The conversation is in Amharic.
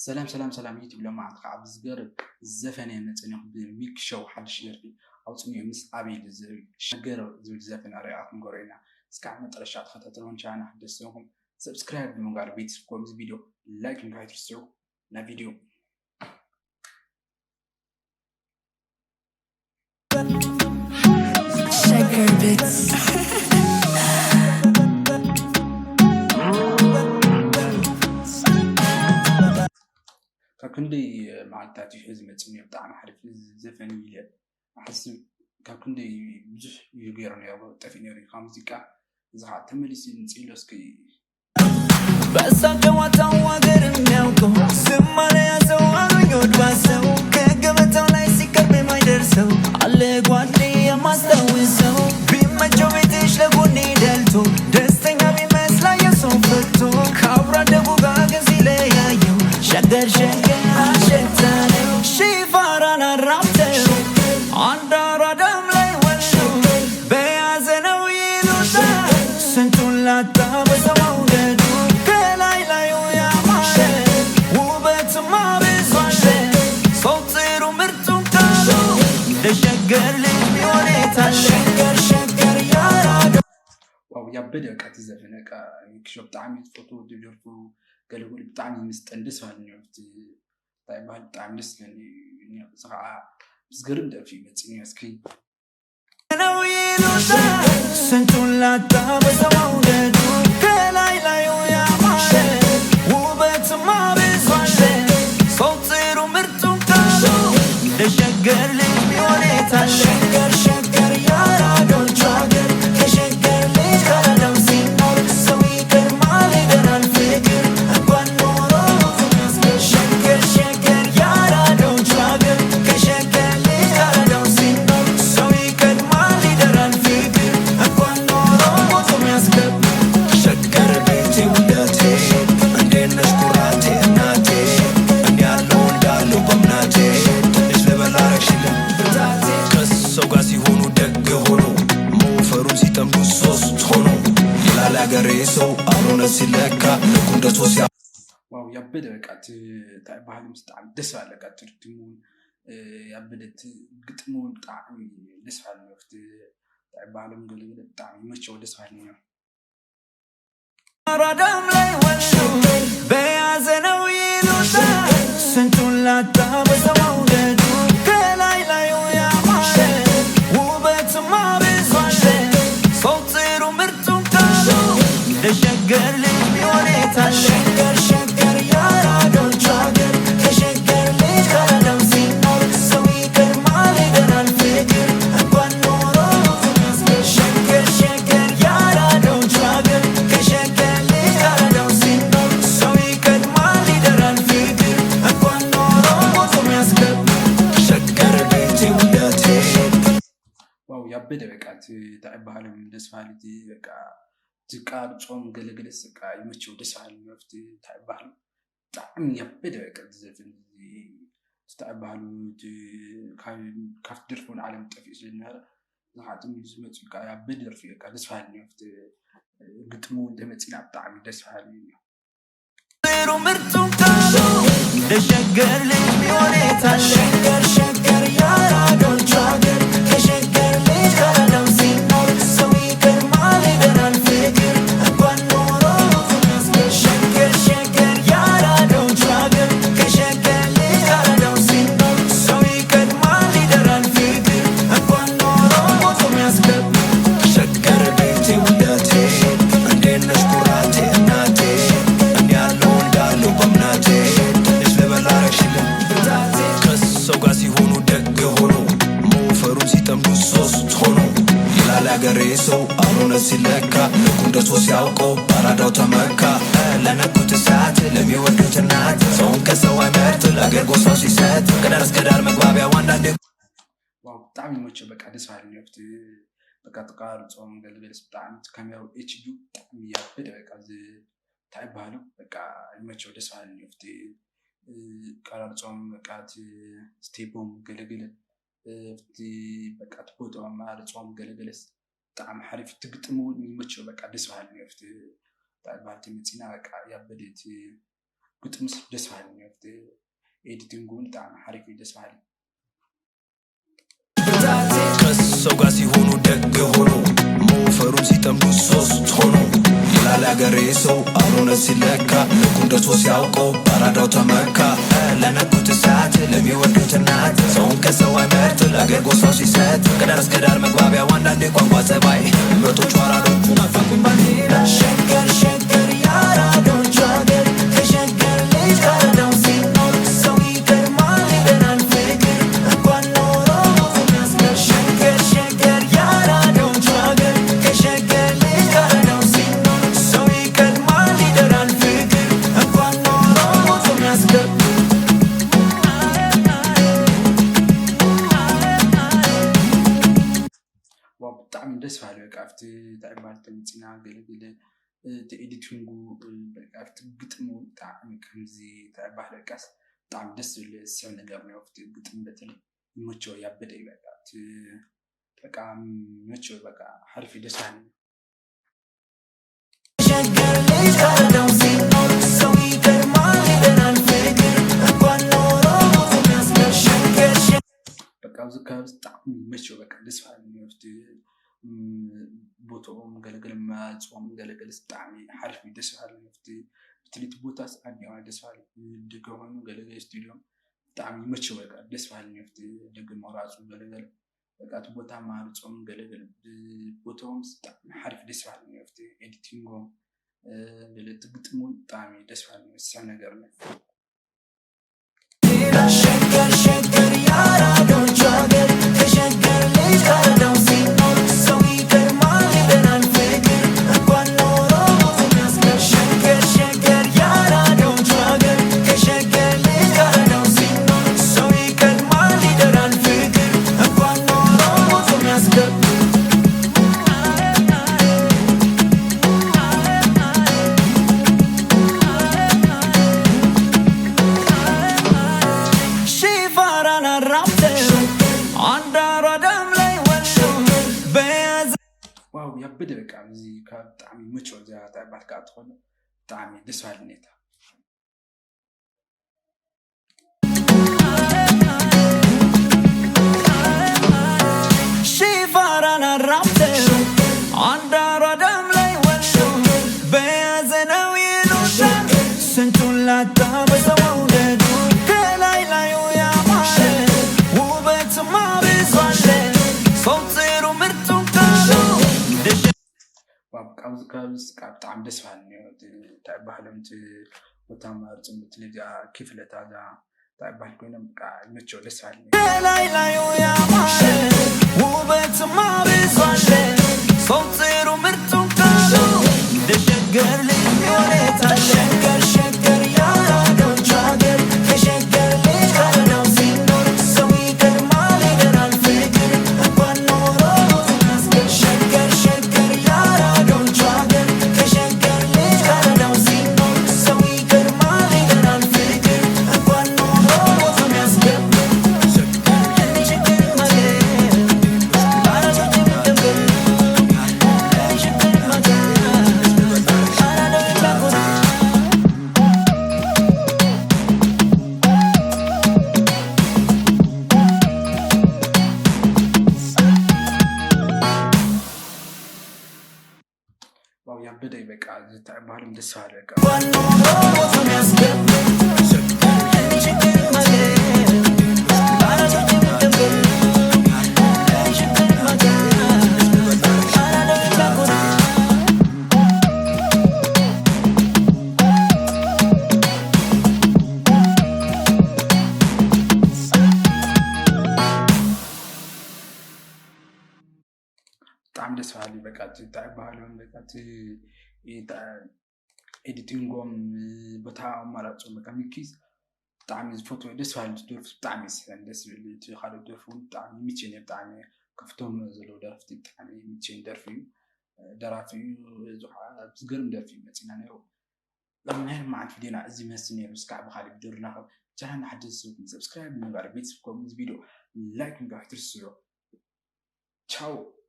سلام سلام سلام يوتيوب لما عاد قاعد زقرب الزفن مثلا بميك شو حد شيرفي او تنيو مس ابي شجر زول زفن اريعكم قرينا سكع مطرشات خططون كان حدثهم سبسكرايب بمقار بيت كوم فيديو لايك من رايت رسو لا فيديو Shaker Bits. كندي معلتاتي حزم تسمي بتاع حرف زفن يلا احس كندي بزح يغيرني يا طفيني ريخا موسيقى زها تمليسي نصيلوسكي بس جواتاو وغير የሚያውቀው ዝማሬ ያዘው አሉኝ ባሰው ከገበታው ላይ ሲቀርብ የማይደርሰው አለ ጓዴ የማስታውሰው ቢመቸው ቤትሽ ለጎኔ ደልቶ ደስተኛ ቢመስላ የሰው ፈቶ ከአብራ ደቡ ጋር ግን ሲለያየው ሸገር ሸገር አሸታለው ሺፋራን አራምተው አንድ አራዳም ላይ ወሎ በያዘነው ይሉታል ስንቱን ላጣ በሰማው ገዱ واو يا بدأ كاتزفن كا كشوف طعمي فوتو ديفيرفو قالوا لي بطعمي مستندس هالنيوت طيب هالطعم لسني صراحة بس قرب ده في متسني سكرين أنا ويلوسا سنتون لا تابس مولدو كلاي لا يا ماشي وبت ما بيزوالي صوتير ومرتون كالو دشقر لي بيونيتا شقر شقر يا راجل جاقر كشقر لي كالو سينور سوي كرمالي در الفكر أقوى نورو شقر شقر يا راجل جاقر كشقر لي كالو سينور سوي كرمالي در الفكر أقوى نورو تمسكب شقر بيتي ولاتي عندي نشكراتي ناتي عندي اللون دالو بمناتي ከሰው ጋር ሲሆኑ ደግ ሆኖ ሞፈሩን ሲጠምዱ ሶስት ሆኖ ይላል ያገሬ ሰው አብሮነት ሲለካ ልኩ እንደ ሶስት واو يا بدأ كات تاع بحال مستعمل دس على كات ترتمون يا بدأت قطمون طعم دس على وقت تاع بحال مقول طعم يمشوا دس على رادم لي وشو بيازنو يلوتا سنتون لا تابس مولدو كلاي لا يا ماشي وبت ما بيزوالي صوتير ومرتون كالو دشقر لي بيونيتا شقر شقر يا راجل جاقر كشقر لي كالو سينور سوي كرمالي در الفكر أقوى نورو شقر شقر يا راجل جاقر كشقر لي كالو سينور سوي كرمالي در الفكر أقوى نورو تمسكب شقر بيتي ولاتي واو يا بدأ كات تاع بحال دس على كا تقال صوم قلقلس كا يمشوا دس على وقت تاع بحال طعم يا بدأ كات زفن تاع بحال كاف درفون عالم تفيس لنا زحات من زمت كا يا بدر في كا دس على وقت قطمو دمتنا طعم دس على ومرتون كالو دشقر لي بيونيتا شقر شقر يا راجل جاقر كشقر لي كالو سينور سوي كرمالي در الفكر أقوى نورو شقر شقر يا راجل جاقر كشقر لي كالو سينور سوي كرمالي در الفكر أقوى نورو تمسكب شقر بيتي ولاتي عندي نشكراتي ناتي ከሰው ጋር ሲሆኑ ደግ ሆኖ ሞፈሩን ሲጠምዱ ሶስት ሆኖ ይላል ያገሬ ሰው አብሮነት ሲለካ ልኩ እንደ ሶስት ያውቀው ባራዳው ተመካ ለነኩት እሳት ለሚወዱት እናት ሰውን ከሰው አይመርጥ ለአገር ጎሳው ሲሰጥ ከዳር እስከ ዳር መግባቢያ አንዳንዴ واو بطعم يمشي بقى دس على الوقت بقى تقار صوم قلقلس بطعم كاميرا اتش دي طعم يا بدأ بقى تاع بحالو بقى يمشي دس على الوقت قرار صوم بقى ستيبوم قلقل فتي بقى تبوتو ما صوم قلقلس طعم حرف تقطمو يمشي بقى دس على الوقت تاع بحال تمتينا بقى يا بديت قطمس دسفال نفت ኤዲቲንጉን በጣም ሐሪፍ ይደስማል ከሰው ጋር ሲሆኑ ደግ ሆኖ መወፈሩን ሲጠምዱ ሶስት ሆኖ ይላል ያገሬ ሰው አብሮነት ሲለካ ልኩን ደርሶ ሲያውቀው ባራዳው ተመካ ለነኩት እሳት ለሚወዱት እናት ሰውን ከሰው አይመርጥ ለአገር ጎሳው ሲሰጥ ከዳር እስከ ዳር መግባቢያ አንዳንዴ ቋንቋ ጸባይ ምርጦቹ አራዶቹ ናፋቁን ባንዲራ ሸገር ሸገር የአራዶቹ አገር ከሸገር ልጅ ካረዳው ሲኖር ሰው ይገርማል ይደናል ፍቅር እንኳን ኖሮ የሚያስገር ሸገር ሸገር የአራዶቹ አገር ከሸገር ልጅ ካረዳው ሲኖር ሰው ይገርማል ይደናል ፍቅር እንኳን ኖሮ የሚያስገር በጣም ደስ ባለ በቃ አፍት ታይባል ተምጽና ገለገለ ተኤዲቲንጉ በቃ አፍት ግጥሙ በጣም ከምዚ ታይባል በቃስ በጣም ደስ ይል ሰው ነገር ነው አፍት ግጥም በተለይ ሞቾ ያበደ ይበቃት በቃ ሞቾ በቃ ሐርፊ ደስ አለ ሸገር ልጅ ካረዳው ሲኖር ሰው ይገርማል ይደናል ፍቅር እንኳን ኖሮ የሚያስገር ሸገር በቃ ዝካብ በጣም ሞቾ በቃ ደስ አለ አፍት ቦታውም ገለገለ ማጽኦም ገለገለ ስጣሚ ሐርፍ ይደስሃል ነፍቲ ትሊት ቦታስ አንዲው ደስሃል ደገሆኑ ገለገለ ስቱዲዮ በጣም ይመቸው በቃ ደስሃል ነፍቲ ደገ ማራጹ ገለገለ በቃ ቦታ ማርጾም ገለገለ ቦታውም ስጣሚ ሐርፍ ደስሃል ነፍቲ ኤዲቲንግ ለለት ግጥሙን በጣም ደስሃል ነው ነገር ነው ሸገር ሸገር ያራዶቹ አገር ከሸገር ልጅ ካረዳው ሲኖር ሰው ይገርማል ይደናል ፍቅር እንኳን ኖሮ የሚያስገር ሸገር ሸገር ያራዶቹ አገር ከሸገር ልጅ ካረዳው ሲኖር ሰው ይገርማል ይደናል ፍቅር እንኳን ኖሮ የሚያስገር ዋው ያበደ በቃ እዚ ከጣም ይመቸው ዛ ታይባል ካትሆነ በጣም ደስዋል ነታ ሺፋራና ራምተ አንዳራ ደም ላይ ወልዶ በያዘነው ይሉሻል ስንቱን ላጣ በሰው ደዱ ከላይ ላዩ ያማረ ውበትማ ብዙ አለ ሰው ጥሩ ምርጡን ካሉ ዋው ካብዝ በጣም ደስዋል ነው ታይባልም ቦታ ማርጽም ትልጃ ክፍለታ ዛ ታይባል ኮይነም በቃ ይመቸው ደስዋል ከላይ ላዩ ያማረ ውበትማ ብዙ አለ ሰው ጥሩ ምርጡን ካሉ ሸገር ልጅ ሆኔታ ሸገር ሸገር ያራዶቹ አገር ከሸገር ልጅ ካረዳው ሲኖር ሰው ይገርማል ይደናል ፍቅር እንኳን ኖሮ የሚያስገር ሸገር ሸገር ያራዶቹ አገር ከሸገር ልጅ ካረዳው ሲኖር ሰው ይገርማል ይደናል ፍቅር እንኳን ኖሮ የሚያስገር ዋው ያበደ በቃ ታይባልም ደስዋል በቃ በጣም ደስዋል በቃ ታይባልም በቃ ኤዲቲንጎም ቦታ አማራጭ በቃ ሚኪስ በጣም ፎቶ ደስዋል ድርፍ በጣም ይስፈን ደስ ብል ትኻለ ድርፍ በጣም ሚቼን በጣም ከፍቶም ዘለው ደርፍት በጣም ሚቼን ደርፍ ደራፊ ዙሓ ዝገርም ደርፍ መጽና ነው ለምን ማዕት ቪዲዮና እዚህ መስል ነው እስካ በኻሊ ቪዲዮና ቻናል حدث ሰብስክራይብ ንባር ቤት ኮም ቪዲዮ ላይክ ንጋር ትርስሮ ቻው